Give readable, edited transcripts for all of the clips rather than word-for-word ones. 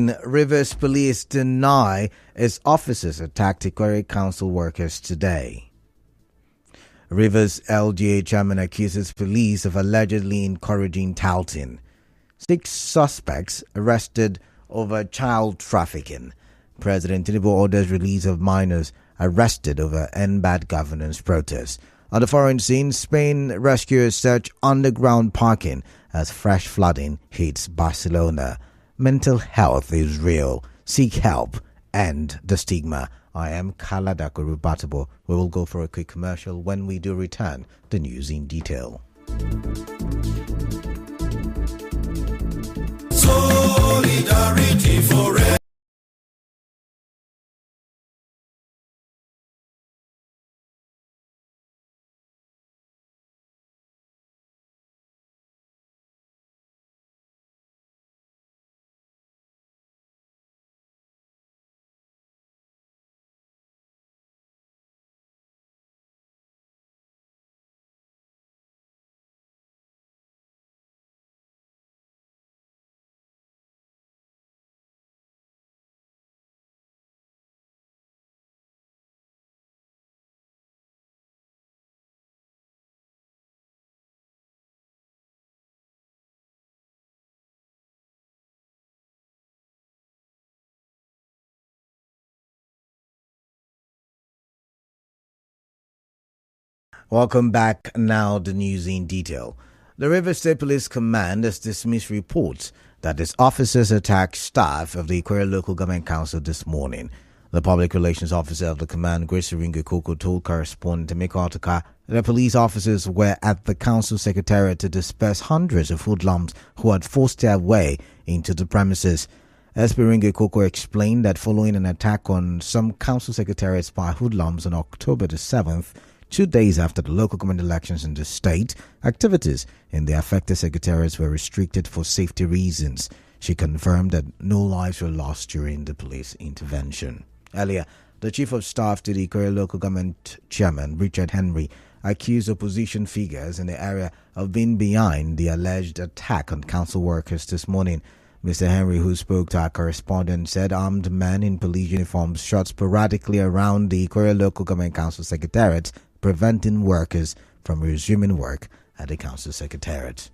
In Rivers, police deny its officers attacked Ikwerre Council workers today. Rivers LGA chairman accuses police of allegedly encouraging touting. 6 suspects arrested over child trafficking. President Tinubu orders release of minors arrested over end bad governance protests. On the foreign scene, Spain rescuers search underground parking as fresh flooding hits Barcelona. Mental health is real. Seek help. End the stigma. I am Kalada Kurubatabo. We will go for a quick commercial. When we do return, the news in detail. Solidarity forever. Welcome back. Now the news in detail. The Rivers State Police Command has dismissed reports that its officers attacked staff of the Ikwerre Local Government Council this morning. The public relations officer of the command, Grace Iringekoko, told correspondent Emeka Otuka that police officers were at the council secretariat to disperse hundreds of hoodlums who had forced their way into the premises. SP Iringekoko explained that following an attack on some council secretariats by hoodlums on October the 7th, 2 days after the local government elections in the state, activities in the affected secretariats were restricted for safety reasons. She confirmed that no lives were lost during the police intervention. Earlier, the Chief of Staff to the Ikwerre Local Government Chairman, Richard Henry, accused opposition figures in the area of being behind the alleged attack on council workers this morning. Mr. Henry, who spoke to our correspondent, said armed men in police uniforms shot sporadically around the Ikwerre Local Government Council Secretariat, preventing workers from resuming work at the council secretariat.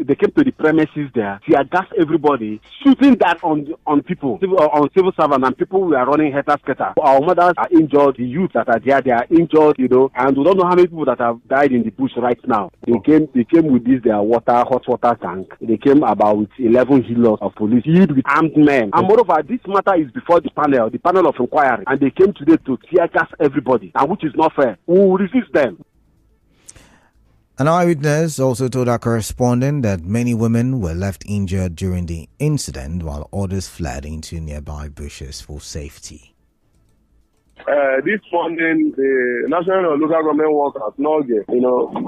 They came to the premises there, tear gas everybody, shooting that on people, on civil servants and people who are running helter-skelter. Our mothers are injured, the youth that are there, they are injured, and we don't know how many people that have died in the bush right now. They came with this, their hot water tank. They came about with 11 healers of police, filled with armed men. And moreover, this matter is before the panel of inquiry, and they came today to tear gas everybody, and which is not fair. We will resist them. An eyewitness also told our correspondent that many women were left injured during the incident while others fled into nearby bushes for safety. This morning, the National and Local Government Workers, NOGE,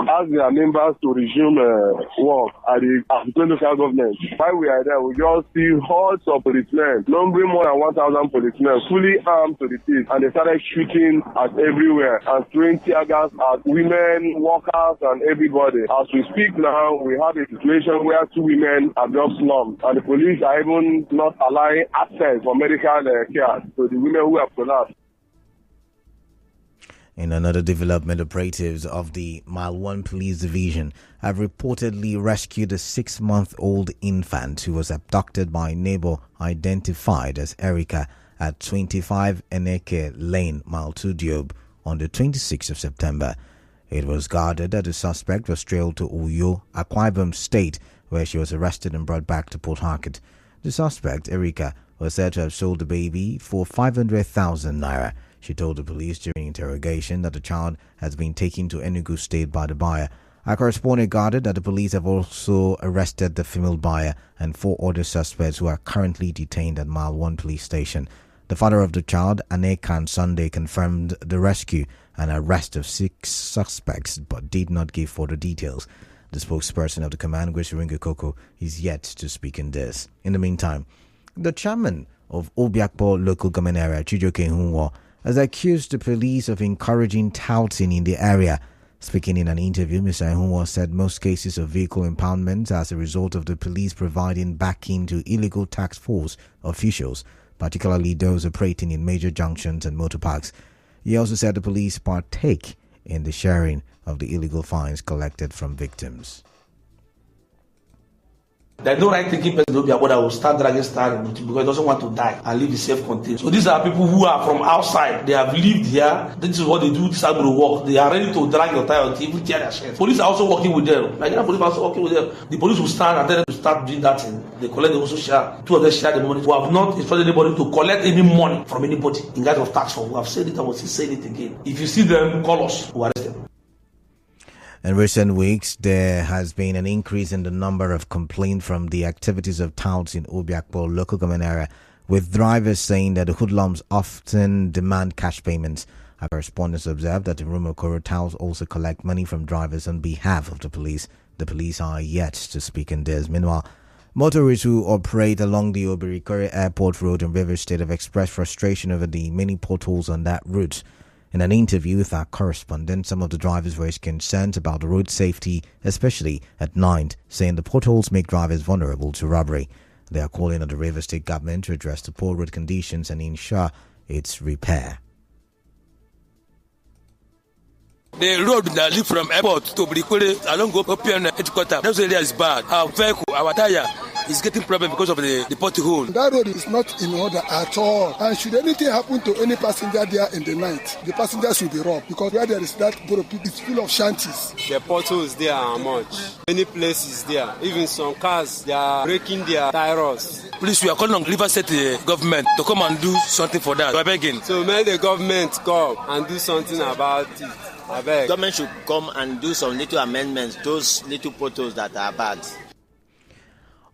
asked their members to resume work at the local government. While we are there, we just see hordes of policemen, numbering more than 1,000 policemen, fully armed to the teeth, and they started shooting at everywhere and throwing tear gas at women, workers, and everybody. As we speak now, we have a situation where 2 women are just slumped, and the police are even not allowing access for medical care to the women who have collapsed. In another development, operatives of the Mile 1 Police Division have reportedly rescued a 6-month-old infant who was abducted by a neighbor identified as Erica at 25 Eneke Lane, Mile 2 Diob, on the 26th of September. It was gathered that the suspect was trailed to Uyo, Akwa Ibom State, where she was arrested and brought back to Port Harcourt. The suspect, Erica, was said to have sold the baby for 500,000 naira. She told the police during interrogation that the child has been taken to Enugu State by the buyer. Our correspondent gathered that the police have also arrested the female buyer and 4 other suspects who are currently detained at Mile 1 Police Station. The father of the child, Anekan Sunday, confirmed the rescue and arrest of 6 suspects but did not give further details. The spokesperson of the command, Grace Iringekoko, is yet to speak in this. In the meantime, the chairman of Obiakpo Local Government Area, Chijoke Hunwo, has accused the police of encouraging touting in the area, Speaking in an interview, Mr. Ehunwa said most cases of vehicle impoundment as a result of the police providing backing to illegal task force officials, particularly those operating in major junctions and motor parks. He also said the police partake in the sharing of the illegal fines collected from victims. There's no right thinking person will be about that will start dragging star because he doesn't want to die and live self-contained. So these are people who are from outside. They have lived here. This is what they do. This is how they work. They are ready to drag your tire until even tear their shirts. Police are also working with them. Nigerian police are also working with them. The police will stand and tell them to start doing that thing. They collect, they also share. Two of them share the money. We have not instructed anybody to collect any money from anybody in guise of tax form. We have said it and we'll still say it again. If you see them, call us. We'll arrest them. In recent weeks, there has been an increase in the number of complaints from the activities of touts in Obiakpor local government area, with drivers saying that the hoodlums often demand cash payments. Our correspondents observed that the Rumokoro touts also collect money from drivers on behalf of the police. The police are yet to speak in this. Meanwhile, motorists who operate along the Obirikore Airport Road in Rivers State have expressed frustration over the many potholes on that route. In an interview with our correspondent, some of the drivers voiced concerns about the road safety, especially at night, saying the potholes make drivers vulnerable to robbery. They are calling on the Rivers State government to address the poor road conditions and ensure its repair. The road that leads from airport to Brikure along Opian headquarters, that area is bad. Our vehicle, our tire is getting problem because of the pothole. That road is not in order at all. And should anything happen to any passenger there in the night, the passengers will be robbed because where there is that road, it's full of shanties. The potholes there are much. Many places there. Even some cars, they are breaking their tires. Please, we are calling on Rivers State government to come and do something for that. We are begging. So may the government come and do something about it. The government should come and do some little amendments, those little potholes that are bad.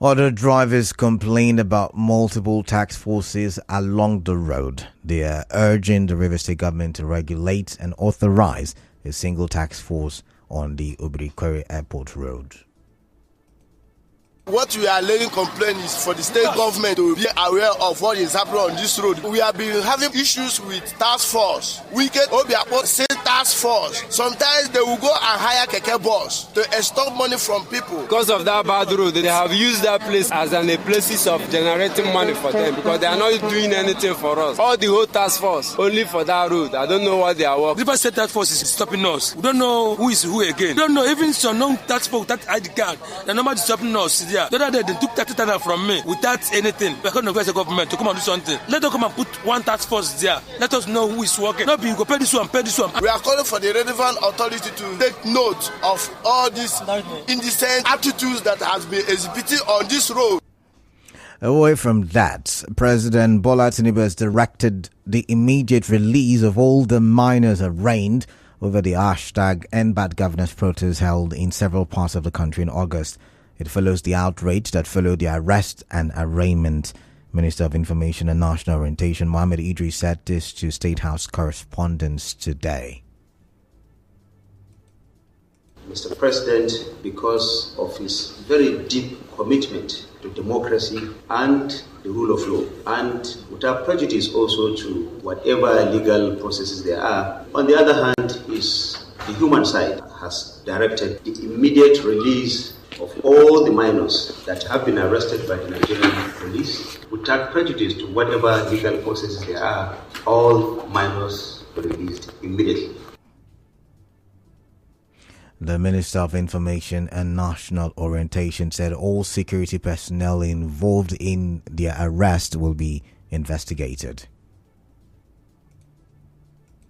Other drivers complained about multiple task forces along the road. They are urging the Rivers State government to regulate and authorize a single task force on the Obirikore Airport Road. What we are laying complaint is for the state government to be aware of what is happening on this road. We have been having issues with task force. We get Obiakpor State Task Force. Sometimes they will go and hire keke bus to extort money from people. Because of that bad road, they have used that place as a places of generating money for them because they are not doing anything for us. All the whole task force only for that road. I don't know what they are working. Rivers State Task Force is stopping us. We don't know who is who again. We don't know even some non-task force, that ID card. The number is stopping us. The other day, they took 30,000 from me without anything. We're calling the government to come and do something. Let them come and put one task force there. Let us know who is working. Not be go pay this one, pay this one. We are calling for the relevant authority to take note of all these indecent attitudes that has been exhibited on this road. Away from that, President Bola Tinubu has directed the immediate release of all the minors arraigned over the #EndBadGovernance protest held in several parts of the country in August. It follows the outrage that followed the arrest and arraignment. Minister of Information and National Orientation Mohammed Idris said this to State House correspondents today. Mr. President, because of his very deep commitment to democracy and the rule of law, and without prejudice also to whatever legal processes there are. On the other hand, the human side has directed the immediate release of all the minors that have been arrested by the Nigerian police without prejudice to whatever legal processes there are. All minors were released immediately. The Minister of Information and National Orientation said all security personnel involved in their arrest will be investigated.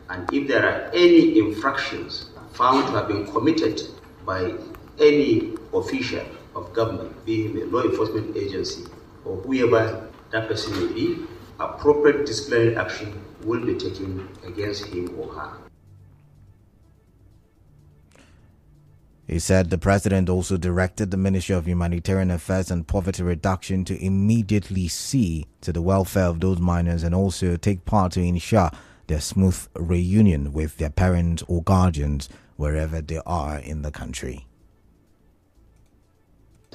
And if there are any infractions found to have been committed by any official of government, be it a law enforcement agency or whoever that person may be, appropriate disciplinary action will be taken against him or her. He said the president also directed the Ministry of Humanitarian Affairs and Poverty Reduction to immediately see to the welfare of those minors and also take part to ensure their smooth reunion with their parents or guardians wherever they are in the country.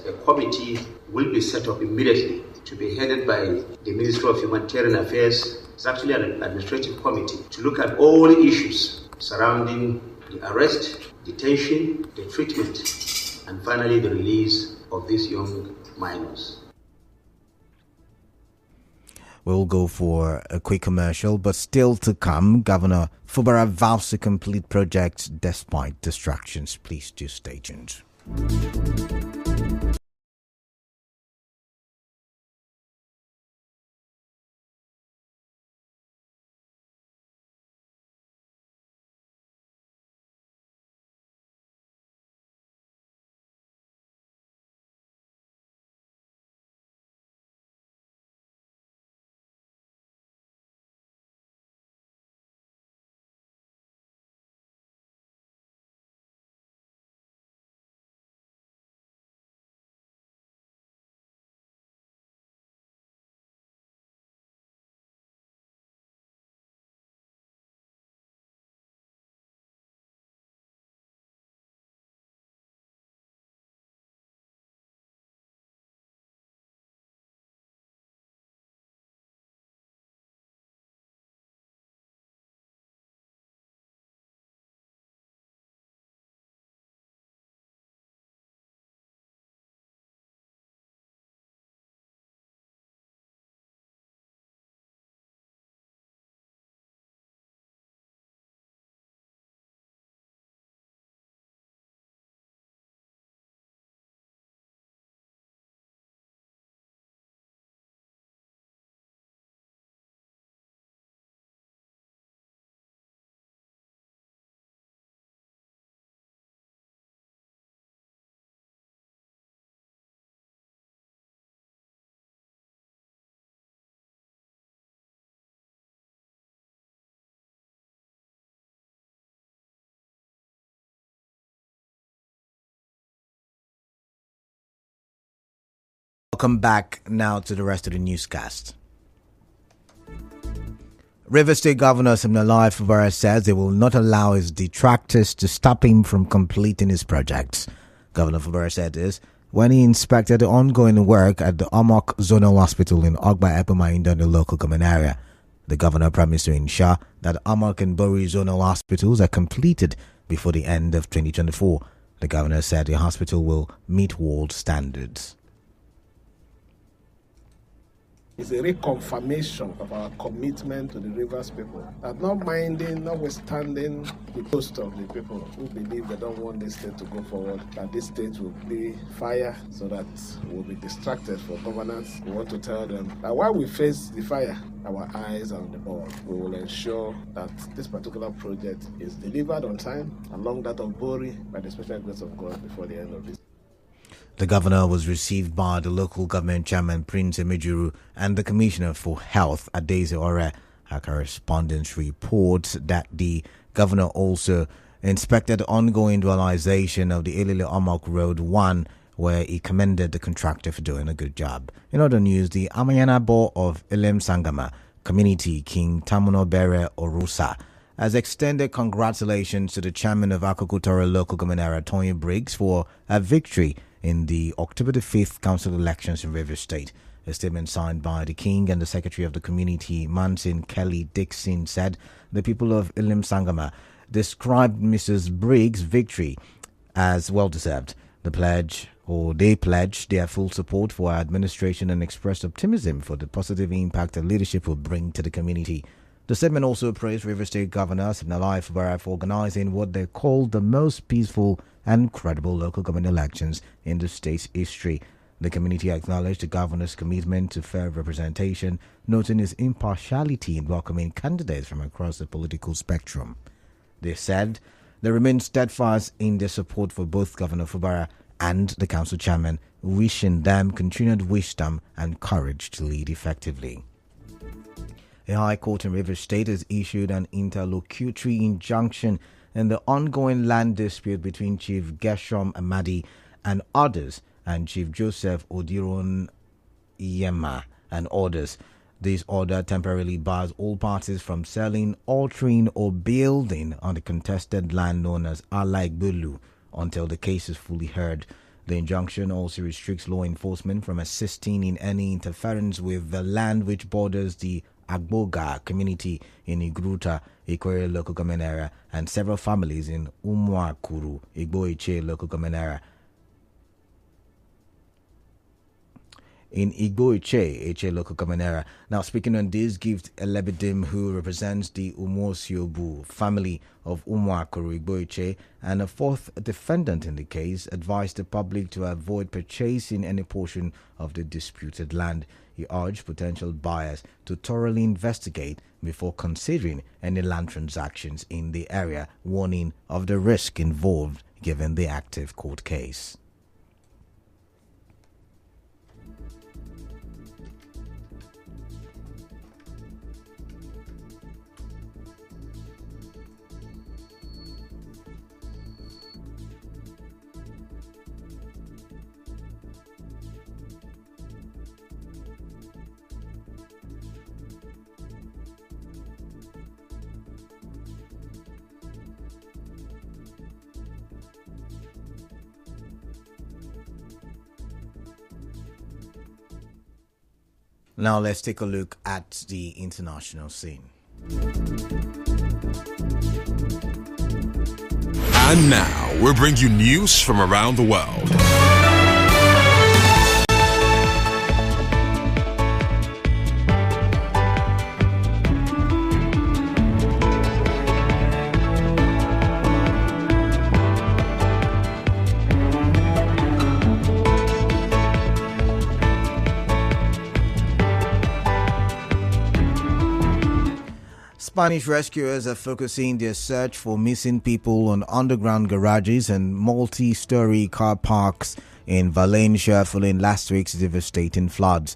A committee will be set up immediately to be headed by the Ministry of Humanitarian Affairs. It's actually an administrative committee to look at all issues surrounding the arrest detention, the treatment, and finally the release of these young minors. We'll go for a quick commercial, but still to come, Governor Fubara vows to complete projects despite distractions. Please do stay tuned. Welcome back now to the rest of the newscast. River State Governor Siminalayi Fubara says they will not allow his detractors to stop him from completing his projects. Governor Fubara said this when he inspected the ongoing work at the Amok Zonal Hospital in Ogba Epumainda in the local government area. The governor promised to ensure that Amok and Bori Zonal Hospitals are completed before the end of 2024. The governor said the hospital will meet world standards. It's a reconfirmation of our commitment to the Rivers people. That notwithstanding the cost of the people who believe they don't want this state to go forward, that this state will be fire so that we'll be distracted for governance. We want to tell them that while we face the fire, our eyes are on the ball. We will ensure that this particular project is delivered on time, along that of Bori, by the special grace of God before the end of this. The governor was received by the local government chairman Prince Emejuru and the Commissioner for Health Adeze Ore. Our correspondence reports that the governor also inspected the ongoing dualization of the Elile Amok Road 1, where he commended the contractor for doing a good job. In other news, the Amayanabo of Elem Sangama community, King Tamuno Bere Orusa, has extended congratulations to the chairman of Akokutoro local government area, Tony Briggs, for a victory in the October the 5th council elections in Rivers State. A statement signed by the king and the secretary of the community, Mansin Kelly Dixon, said the people of Ilim Sangama described Mrs. Briggs' victory as well-deserved. They pledged their full support for our administration and expressed optimism for the positive impact that leadership will bring to the community. The statement also praised Rivers State Governor Siminalayi Fubara for organizing what they called the most peaceful and credible local government elections in the state's history. The community acknowledged the governor's commitment to fair representation, noting his impartiality in welcoming candidates from across the political spectrum. They said they remain steadfast in their support for both Governor Fubara and the council chairman, wishing them continued wisdom and courage to lead effectively. A high court in Rivers State has issued an interlocutory injunction in the ongoing land dispute between Chief Gershom Amadi and others, and Chief Joseph Odiron Yema and others. This order temporarily bars all parties from selling, altering, or building on the contested land known as Alaigbulu until the case is fully heard. The injunction also restricts law enforcement from assisting in any interference with the land which borders the Agboga community in Igruta, Ikwere local government area, and several families in Umuakuru, Igbo-Iche local government area. In Igbo-Iche local government area. Now, speaking on this, Gift Elebidim, who represents the Umosiobu family of Umuakuru, Igbo-Iche, and a fourth defendant in the case, advised the public to avoid purchasing any portion of the disputed land. He urged potential buyers to thoroughly investigate before considering any land transactions in the area, warning of the risk involved given the active court case. Now let's take a look at the international scene. And now we bring you news from around the world. Spanish rescuers are focusing their search for missing people on underground garages and multi-story car parks in Valencia following last week's devastating floods.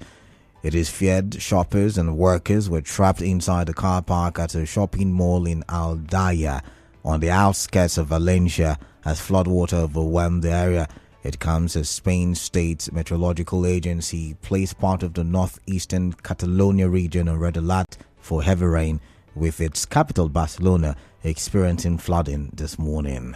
It is feared shoppers and workers were trapped inside the car park at a shopping mall in Aldaya on the outskirts of Valencia as floodwater overwhelmed the area. It comes as Spain's state meteorological agency placed part of the northeastern Catalonia region on red alert for heavy rain, with its capital Barcelona experiencing flooding this morning.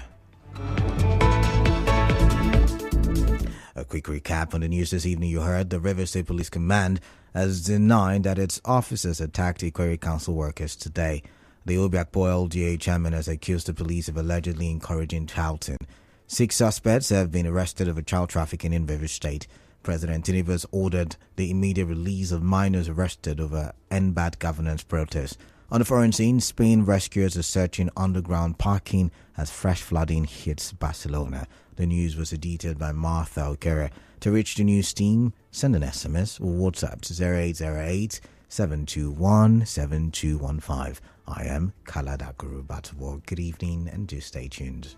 A quick recap on the news this evening. You heard the Rivers State Police Command has denied that its officers attacked Ikwere Council workers today. The Obiakpo LGA chairman has accused the police of allegedly encouraging touting. 6 suspects have been arrested over child trafficking in Rivers State. President Tinubu has ordered the immediate release of minors arrested over NBAD governance protests. On the foreign scene, Spain rescuers are searching underground parking as fresh flooding hits Barcelona. The news was edited by Martha Okere. To reach the news team, send an SMS or WhatsApp to 0808 721 7215. I am Kalada Guru Batwa. Good evening and do stay tuned.